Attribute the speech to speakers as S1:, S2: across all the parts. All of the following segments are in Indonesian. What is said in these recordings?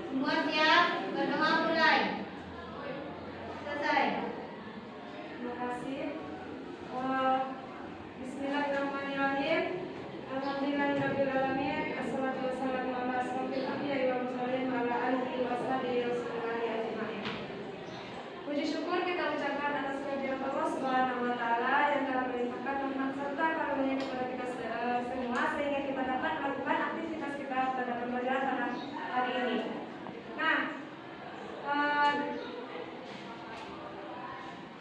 S1: Semua siap? Berdoa mulai. Selesai.
S2: Terima kasih. Bismillahirrahmanirrahim. Alhamdulillahirrahmanirrahim. Assalatu wassalamu ala asyrofil anbiya'i wal mursalin wa ala alihi wa sahbihi wasallam ajma'in. Puji syukur kita ucapkan atas kehadirat Allah Subhanahu wa taala yang telah melimpahkan rahmat serta karunia kepada kita semua sehingga kita dapat melakukan aktivitas kita pada pembelajaran pada hari ini. Nah,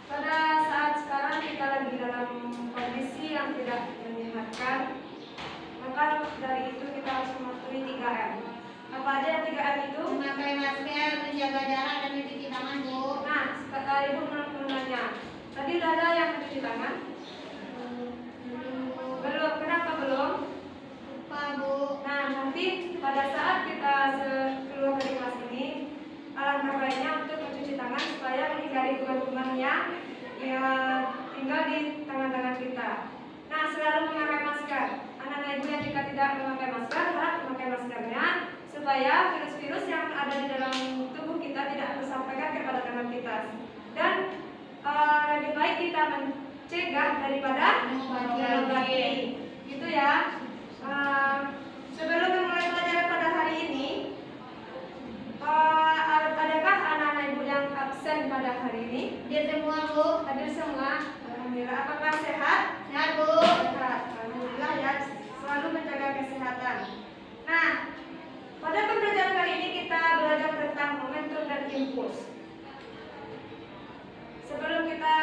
S2: pada saat sekarang kita lagi dalam kondisi yang tidak menyehatkan, maka dari itu kita harus mematuhi 3M. Apa aja yang 3M itu?
S1: Memakai masker, menjaga jarak, dan mencuci tangan, Bu.
S2: Nah, Ibu menanya, tadi udah ada yang mencuci tangan? Belum. Kenapa belum?
S1: Lupa, Bu.
S2: Nah, nanti pada saat kita keluar dari kelas ini, alangkah baiknya untuk mencuci tangan supaya menghindari kuman-kuman yang tinggal di tangan-tangan kita. Nah, selalu memakai masker. Anak-anak ibu yang jika tidak memakai masker, harap memakai maskernya supaya virus-virus yang ada di dalam tubuh kita tidak tersampaikan kepada tangan kita. Dan lebih baik kita mencegah daripada mengobati. Gitu ya. Sebelum memulai pelajaran pada hari ini, adakah anak-anak ibu yang absen pada hari ini?
S1: Dia semua, Bu.
S2: Hadir semua. Alhamdulillah. Apakah sehat?
S1: Sehat, Bu.
S2: Sehat. Alhamdulillah ya. Selalu menjaga kesehatan. Nah, pada pembelajaran kali ini kita belajar tentang momentum dan impuls. Sebelum kita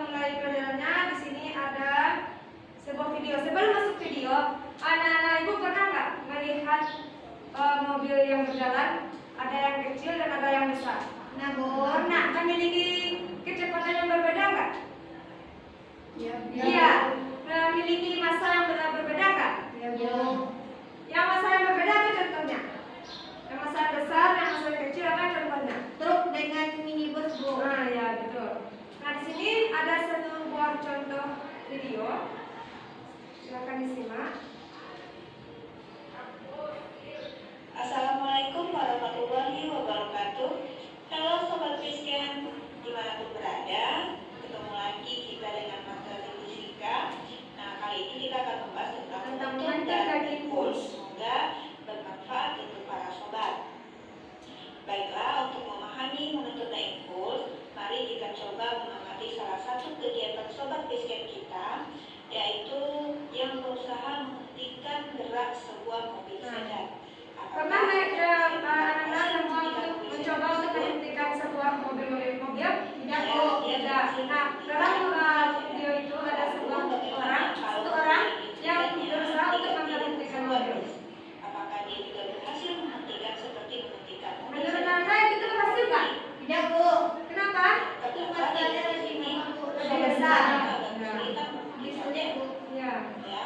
S2: mulai pelajarannya, di sini ada sebuah video. Sebelum masuk video, anak-anak ibu pernah nggak melihat mobil yang berjalan? Ada yang kecil dan ada yang besar.
S1: Nah, Bu.
S2: Pernah memiliki kecepatan yang berbeda nggak?
S1: Iya.
S2: Iya. Memiliki masa yang berbeda nggak?
S1: Iya, Bu.
S2: Yang masa yang berbeda apa contohnya? Yang masa yang besar, yang masa yang kecil apa contohnya?
S1: Truk dengan minibus, Bu.
S2: Nah, ya betul. Nah, di sini ada satu buah contoh video. Silakan disimak.
S3: Assalamualaikum warahmatullahi wabarakatuh. Halo Sobat Christian, dimanapun berada, ketemu lagi kita dengan materi fisika. Nah, kali ini kita akan membahas tentang momentum dan impuls. Semoga bermanfaat untuk para sobat. Baiklah, untuk memahami momentum dan impuls, mari kita coba mengamati salah satu kegiatan Sobat Christian kita, yaitu yang berusaha menghentikan gerak sebuah mobil sedan.
S2: Pernah anak-anak semua untuk mencoba untuk menghentikan sebuah mobil? Tidak, Bu. Tidak. Nah, dalam video itu ada satu orang yang berusaha untuk menghentikan mobil.
S3: Apakah dia juga berhasil menghentikan seperti menghentikan mobil?
S2: Menurut Anda itu berhasil nggak?
S1: Tidak, Bu.
S2: Kenapa?
S1: Itu masalahnya lebih mahal, Bu.
S2: Lebih besar.
S1: Disulit, Bu.
S2: Ya.
S3: Ya.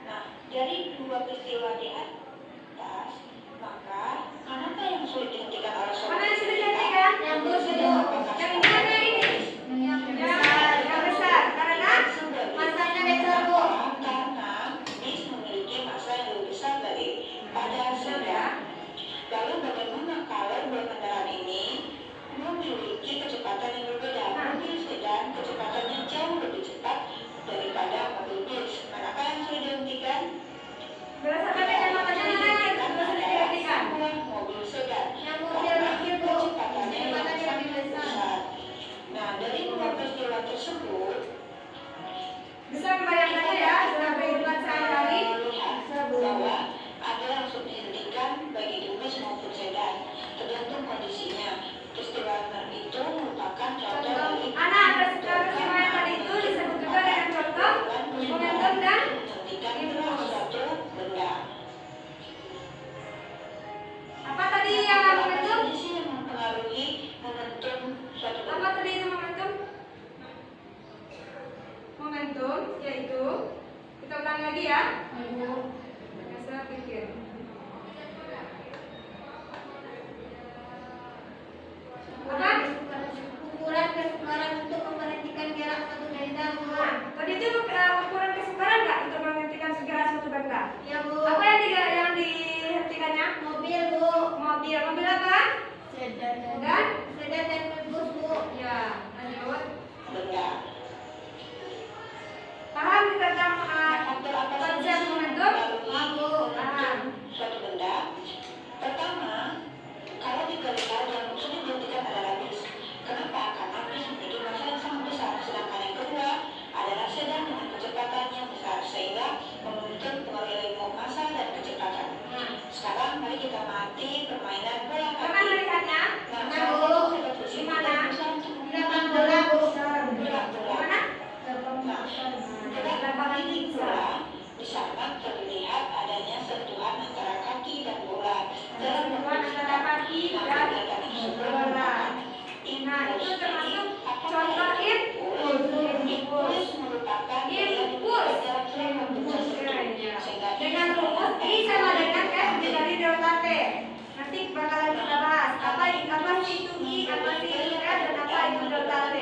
S3: Nah, dari dua peristiwa di atas, maka manakah yang sulit dihentikan oleh sobat?
S2: Mana yang sudah dihentikan?
S1: Yang Bu, Bu.
S2: Yang ini mana yang ini?
S1: Yang besar.
S2: Yang besar. Karena
S1: Masanya besar, Bu.
S3: Karena bis memiliki massa yang lebih besar daripada sedan. Lalu bagaimana kalau dua kendaraan ini memiliki kecepatan yang berbeda? Mobil sedan kecepatannya jauh lebih cepat daripada mobil bis. Manakah yang sulit dihentikan?
S2: berdasarkan kecepatan mana yang sudah dihentikan?
S3: Mobil sedan.
S1: Yang mobil dikit, Bu.
S3: Kecepatannya yang
S1: Kecepatannya
S3: sangat
S1: lebih besar.
S3: besar. Nah, dari dua peristiwa tersebut,
S2: Bisa membayangkannya ya dalam kehidupan sehari-hari.
S3: lihat bahwa ada yang sulit dihentikan bagi bis maupun sedan, tergantung kondisinya. Peristiwa itu merupakan contoh dari
S2: Anak ada peristiwa yang tadi itu disebut juga dengan contoh momentum dan
S3: menghentikan gerak suatu benda.
S2: dan
S1: sedan dan minibus, Bu.
S2: ya lanjut.
S3: Benda.
S2: Paham tentang
S3: Faktor apa
S2: konsep
S3: saja
S2: momentum?
S3: paham suatu benda? Pertama, kalau dikalikan yang sudah dibuktikan adalah bis. Kenapa? Karena bis memiliki massa yang sangat besar. Sedangkan yang kedua adalah sedan dengan kecepatan yang besar, sehingga memiliki pengaruh massa dan kecepatan. Sekarang mari kita mati permainan bola
S2: Pernah
S3: kaki.
S2: melihatnya?
S3: Nah,
S1: Pernah,
S3: saat
S1: Bu.
S3: itu kita berusaha
S2: Di mana?
S3: untuk
S1: Di lapangan bola, Bu.
S3: bola.
S2: Mana?
S3: Nah, lapangan ini pula di sana terlihat adanya sentuhan antara kaki dan bola. Dalam
S2: Sentuhan antara kaki dan bola. Nah, itu termasuk contoh
S3: impuls merupakan
S2: impuls. Dengan rumus I sama dengan F dikali delta T. Nanti bakalan kita bahas apa sih itu I, apa sih itu F, dan apa itu delta T.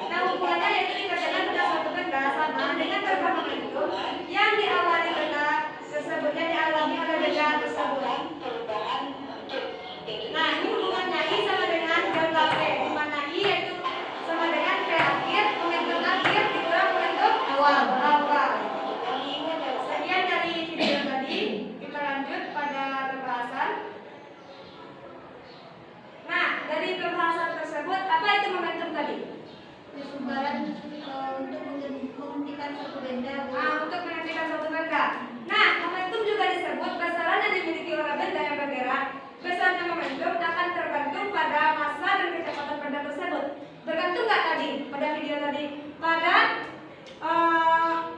S2: Nah, hubungannya yaitu dikatakan pada suatu benda sama dengan berapa momentum yang diawali benda tersebut, yang dialami oleh benda tersebut. Nah, ini hubungannya I sama dengan delta T, di mana I yaitu sama dengan P akhir, momentum akhir dikurang momentum awal. Sekian dari video tadi, kita lanjut pada pembahasan. Nah, dari pembahasan tersebut, apa itu momentum tadi?
S1: Sumbaran untuk menghentikan suatu benda, Bu.
S2: Untuk menghentikan suatu benda. Nah, momentum juga disebut besaran yang dimiliki oleh benda yang bergerak. Besarnya momentum akan tergantung pada massa dan kecepatan benda tersebut. Bergantung nggak tadi pada video tadi? Pada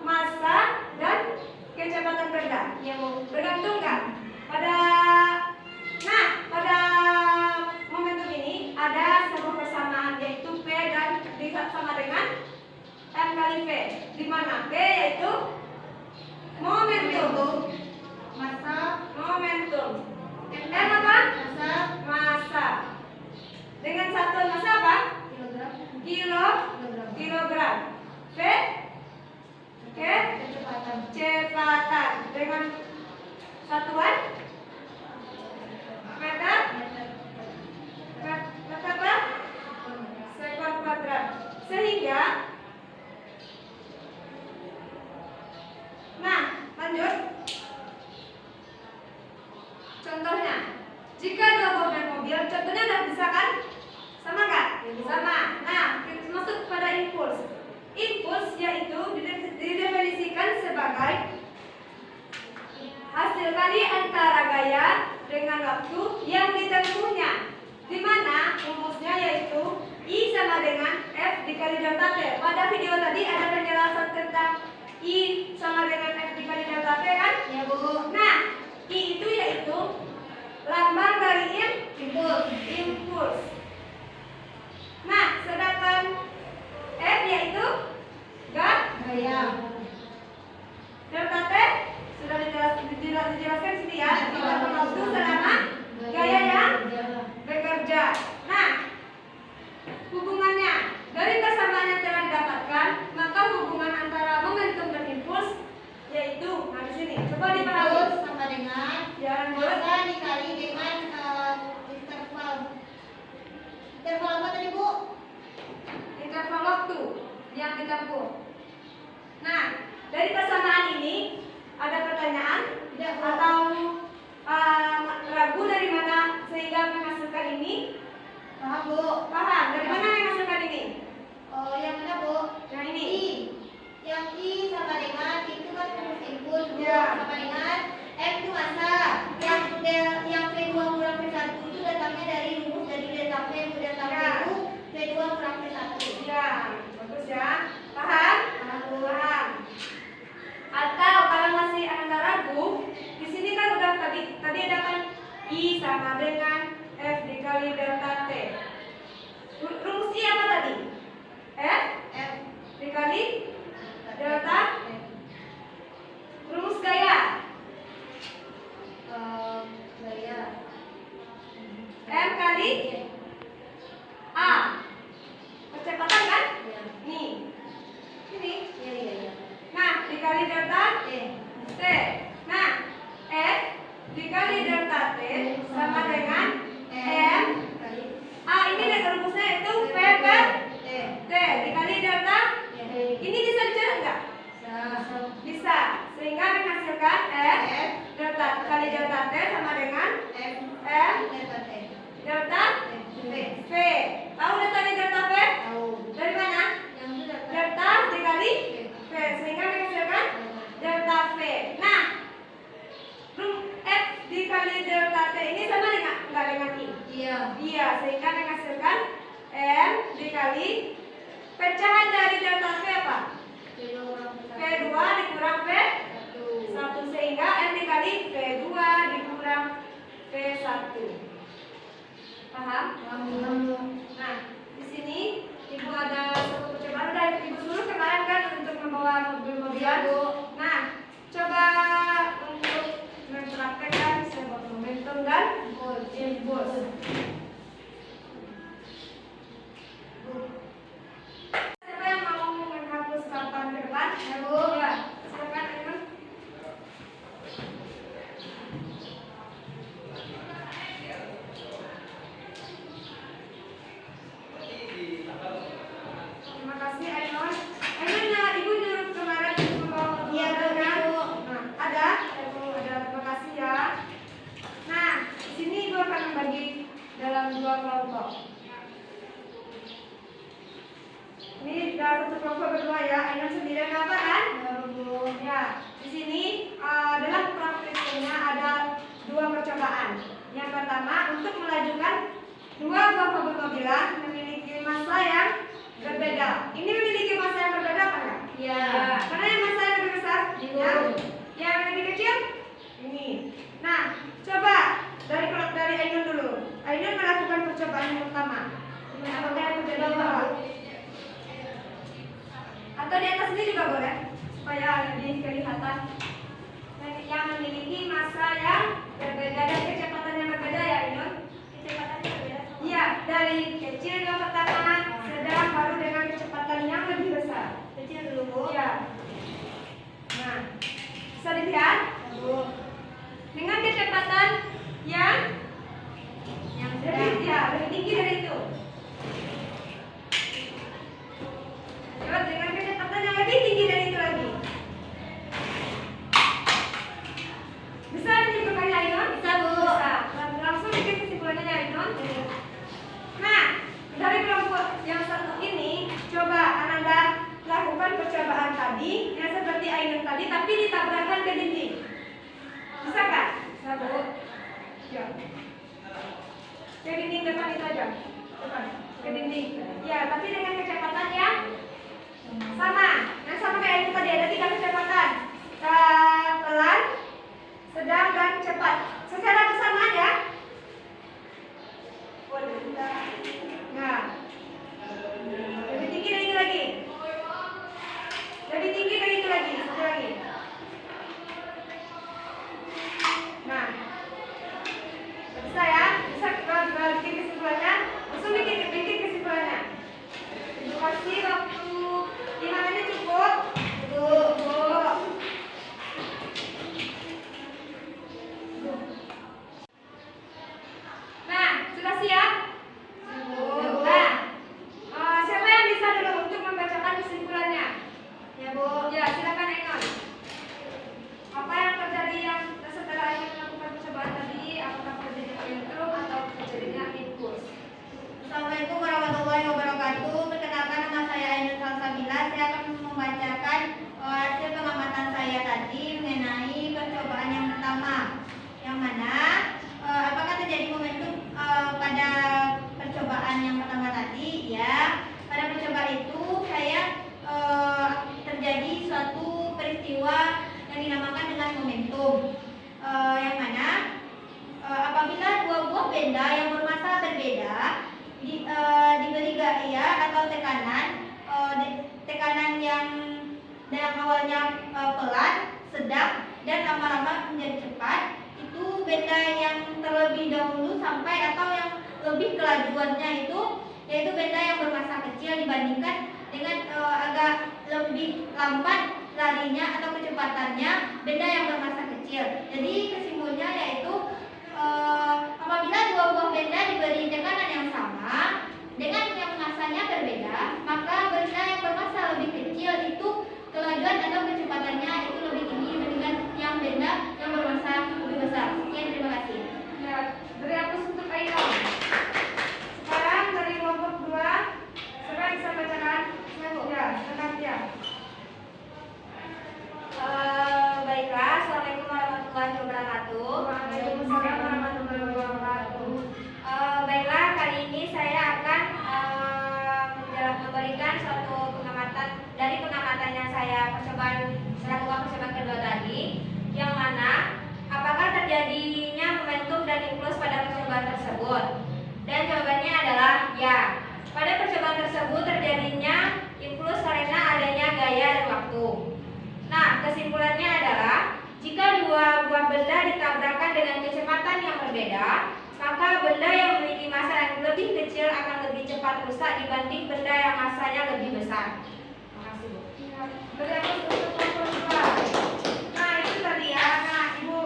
S2: massa dan kecepatan benda.
S1: Ya, Bu.
S2: Bergantung nggak? Pada momentum ini ada sebuah persamaan, yaitu P dan D sama dengan M kali V, di mana P yaitu momentum, momentum. M apa? Massa. Dengan satuan massa apa? Kilogram. V kecepatan. Dengan satuan meter apa? Sekon kuadrat. Sehingga, nah lanjut. Contohnya, jika dua buah mobil, contohnya udah bisa kan? Sama nggak? Sama. Nah, kita masuk pada impuls. Impuls yaitu didefinisikan sebagai hasil kali antara gaya dengan waktu yang ditempuhnya, di mana rumusnya yaitu I sama dengan F dikali delta T. Pada video tadi ada penjelasan tentang I sama dengan F dikali delta T kan?
S1: Ya, Bu.
S2: Nah, I itu yaitu lambang dari impuls. Nah, sedangkan F yaitu
S1: Gaya.
S2: delta T sudah dijelaskan sini ya. Interval waktu selama gaya yang bekerja. Nah, hubungannya dari persamaan yang telah didapatkan, maka hubungan antara momentum dan impuls yaitu, nah di sini coba dipahami.
S1: Impuls sama dengan
S2: Jangan
S1: massa dikali dengan interval. Interval apa tadi, Bu?
S2: interval waktu yang ditempuh. Nah, dari persamaan ini ada pertanyaan atau ragu dari mana sehingga menghasilkan ini?
S1: Paham, Bu?
S2: Paham? Dari mana menghasilkan ini?
S1: Oh, yang mana, Bu?
S2: Yang ini.
S1: I. Yang I sama dengan itu kan rumus impuls, Bu.
S2: Ya.
S1: Sama dengan M itu massa. Yang V2 kurang V1 itu datangnya dari rumus dari delta V. Delta V
S2: Ya.
S1: itu V2 kurang V1.
S2: Ya, bagus ya. Paham?
S1: Paham, Bu.
S2: Paham. Atau kalau masih Anda ragu, di sini kan udah tadi ada kan I sama dengan F dikali delta T. Rumus I apa tadi? F dikali delta. Rumus gaya
S1: Gaya.
S2: M kali A. Kecepatan kan?
S1: Ya.
S2: Nih. Ini.
S1: Iya.
S2: Nah, dikali delta T. Nah, F dikali delta T sama dengan M rumusnya itu V per
S1: T.
S2: T dikali delta. Ini bisa dicatat nggak? Bisa. Sehingga menghasilkan F delta kali delta T sama dengan
S1: F
S2: F
S1: delta T.
S2: delta
S1: V.
S2: V. Tahu delta delta V?
S1: Tahu.
S2: Dari mana?
S1: Yang itu delta
S2: Delta dikali V. Sehingga menghasilkan delta V. Nah, F dikali delta T ini sama dengan enggak dengan I?
S1: Iya.
S2: Iya, sehingga menghasilkan M dikali pecahan dari delta V apa? V2 dikurang V1 sehingga M dikali V2 dikurang V1. Paham? Nah, di sini Ibu ada satu percobaan udah Ibu suruh kemarin kan untuk membawa mobil-mobilan. Nah, coba untuk mempraktekkan sebuah momentum dan impuls. Siapa yang mau menghapus papan ke depan? Ya, Bu. Ya, silakan Ainun. Terima kasih Ainun. Ainun ya, Ibu nyuruh kemarin membawa
S1: Iya,
S2: mobil kan?
S1: Bu.
S2: Nah, ada? Ada. Terima kasih ya. Nah, di sini Ibu akan membagi dalam dua kelompok. Ini dalam satu kelompok berdua ya. Ainun sendirian apa kan? Ya, di sini dalam praktiknya ada dua percobaan. Yang pertama untuk melajukan dua buah mobil-mobilan memiliki massa yang berbeda. Ini memiliki massa yang berbeda apa enggak?
S1: Iya.
S2: Mana yang massa yang lebih besar?
S1: Ibu.
S2: Yang lebih kecil? Ini. Nah, coba dari Ainun dulu. Ainun melakukan percobaan yang pertama. Apakah yang terjadi di bawah? Atau di atas ini juga boleh supaya lebih kelihatan. Yang memiliki massa yang berbeda dan kecepatan yang berbeda ya Ainun.
S1: Kecepatannya berbeda.
S2: Iya, dari kecil yang pertama, sedang baru dengan kecepatan yang lebih besar.
S1: Kecil dulu, Bu.
S2: Iya. Nah, bisa dilihat
S1: Bu.
S2: dengan kecepatan yang lebih tinggi dari itu. Coba dengan kecepatan yang lebih tinggi dari itu lagi. Bisa disimpulkan ya Ainun?
S1: Bisa, Bu.
S2: Bisa. Langsung bikin kesimpulannya ya Ainun. Nah, dari kelompok yang satu ini, coba Ananda lakukan percobaan tadi yang seperti Ainun tadi, tapi ditabrakkan ke dinding. Bisa kan? Bisa, Bu. Ya. Ke dinding depan itu aja. Depan. Ke dinding. Ya, tapi dengan kecepatan yang sama. Yang sama kayak itu tadi ada 3 kecepatan. Pelan, sedang dan cepat. Secara bersamaan ya. Nah, lebih tinggi dari itu lagi. Lebih tinggi dari itu lagi. Satu lagi. Nah, bisa ya? Bisa bikin kesimpulannya? Langsung bikin kesimpulannya. Ibu kasih waktu 5 menit cukup. Cukup. Nah, sudah siap? Nah, siapa yang bisa dulu untuk membacakan kesimpulannya?
S1: Ya, Bu.
S2: Ya, silakan Ainun. Apa yang terjadi yang setelah Ainun melakukan percobaan tadi? Apakah terjadi momentum atau terjadinya impuls?
S1: Assalamualaikum warahmatullahi wabarakatuh. Perkenalkan, nama saya Ainun Salsabila. Saya akan membacakan hasil pengamatan saya tadi mengenai percobaan yang pertama. Yang mana apakah terjadi momentum pada percobaan yang pertama tadi? Ya, pada percobaan itu saya terjadi suatu peristiwa yang dinamakan dengan momentum. Yang mana apabila dua buah benda yang bermassa berbeda diberi gaya atau tekanan yang dalam awalnya pelan, sedang, dan lama-lama menjadi cepat, itu benda yang terlebih dahulu sampai atau yang lebih kelajuannya itu yaitu benda yang bermassa kecil dibandingkan dengan agak lebih lambat larinya atau kecepatannya benda yang bermassa kecil. Jadi kesimpulannya yaitu apabila dua buah benda diberi tekanan yang sama, tersebut? Dan jawabannya adalah ya. Pada percobaan tersebut terjadinya impuls karena adanya gaya dan waktu. Nah, kesimpulannya adalah jika dua buah benda ditabrakkan dengan kecepatan yang berbeda, maka benda yang memiliki massa yang lebih kecil akan lebih cepat rusak dibanding benda yang massanya lebih besar. Makasih, Bu.
S2: Berikut untuk nomor 2. Nah, itu tadi ya. Nah, Ibu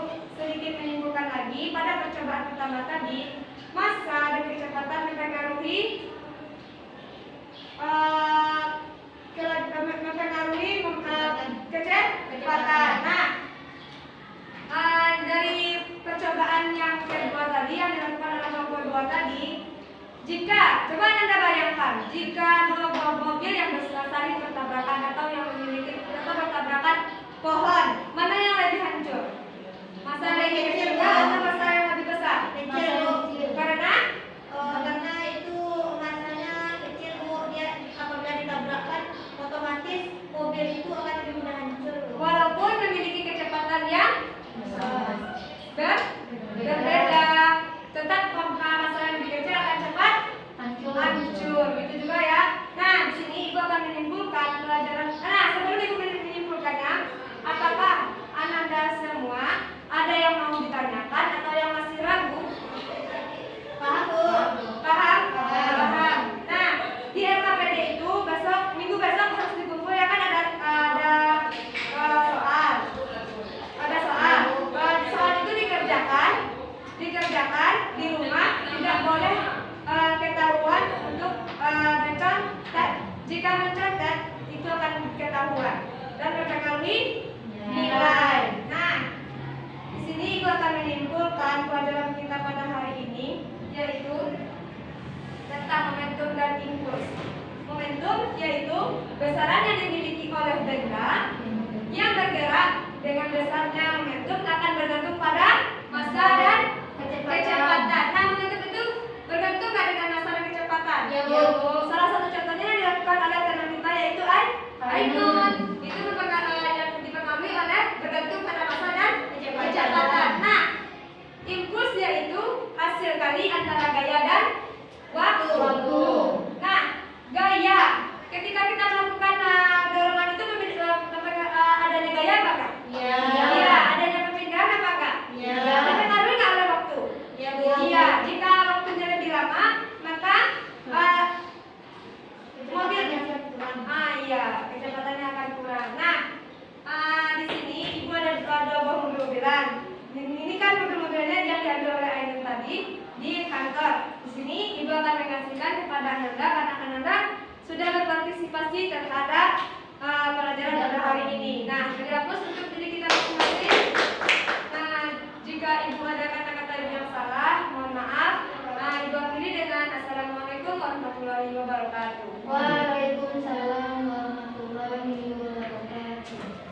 S2: sedikit menyimpulkan lagi pada percobaan pertama tadi, massa dan kecepatan mempengaruhi kecepatan. Nah, dari percobaan yang kedua tadi yang dilakukan oleh kelompok 2 tadi, jika coba Anda bayangkan jika dua buah mobil yang saling bertabrakan atau yang memiliki atau bertabrakan pohon, mana yang lebih hancur? Massa yang lebih kecil atau massa yang lebih besar?
S1: Kecil.
S2: Karena
S1: itu massanya kecil, Bu. Dia apabila ditabrakkan otomatis mobil itu akan lebih mudah hancur.
S2: walaupun memiliki kecepatan yang berbeda, tetap massa yang lebih kecil akan cepat hancur. Gitu juga ya. Nah, di sini Ibu akan menyimpulkan pelajaran. Nah, sebelum Ibu menyimpulkannya, apakah Anda semua ada yang mau ditanyakan atau yang masih ragu?
S1: Paham, Bu?
S2: Paham? Paham. Nah, di LKPD itu minggu besok harus dikumpul ya kan, ada soal. Ada soal. Soal itu dikerjakan di rumah, tidak boleh ketahuan untuk mencontek. Jika mencontek itu akan ketahuan dan mempengaruhi nilai. Nah, di sini Ibu akan menyimpulkan pelajaran kita pada hari ini, yaitu tentang momentum dan impuls. Momentum yaitu besaran yang dimiliki oleh benda yang bergerak dengan besarnya momentum akan bergantung pada massa dan kecepatan. Nah, momentum itu bergantung nggak dengan massa dan kecepatan?
S1: Ya, Bu.
S2: Salah satu contohnya yang dilakukan oleh teman kita yaitu Ainun. Itu yang dipengaruhi oleh bergantung pada massa dan kecepatan. Nah, impuls yaitu hasil kali antara gaya dan waktu. Nah, gaya. Ketika kita melakukan dorongan itu adanya gaya apa enggak?
S1: Iya.
S2: Iya, adanya perpindahan apa enggak?
S1: Iya.
S2: Dipengaruhi enggak oleh waktu?
S1: Iya, Bu.
S2: Iya, jika waktunya lebih lama, maka mobil iya, kecepatannya akan kurang. Nah, di sini Ibu ada dua buah mobil-mobilan. Ini kan mobil-mobilnya yang diambil oleh Ainun tadi di kantor. Di sini Ibu akan mengasihkan kepada Anda karena Anda sudah berpartisipasi terhadap pelajaran pada hari ini. Nah, dihapus untuk diri kita masing-masing. Nah, jika Ibu ada kata-kata yang salah, mohon maaf. Nah, Ibu akhiri dengan Assalamualaikum warahmatullahi wabarakatuh.
S1: Waalaikumsalam warahmatullahi wabarakatuh.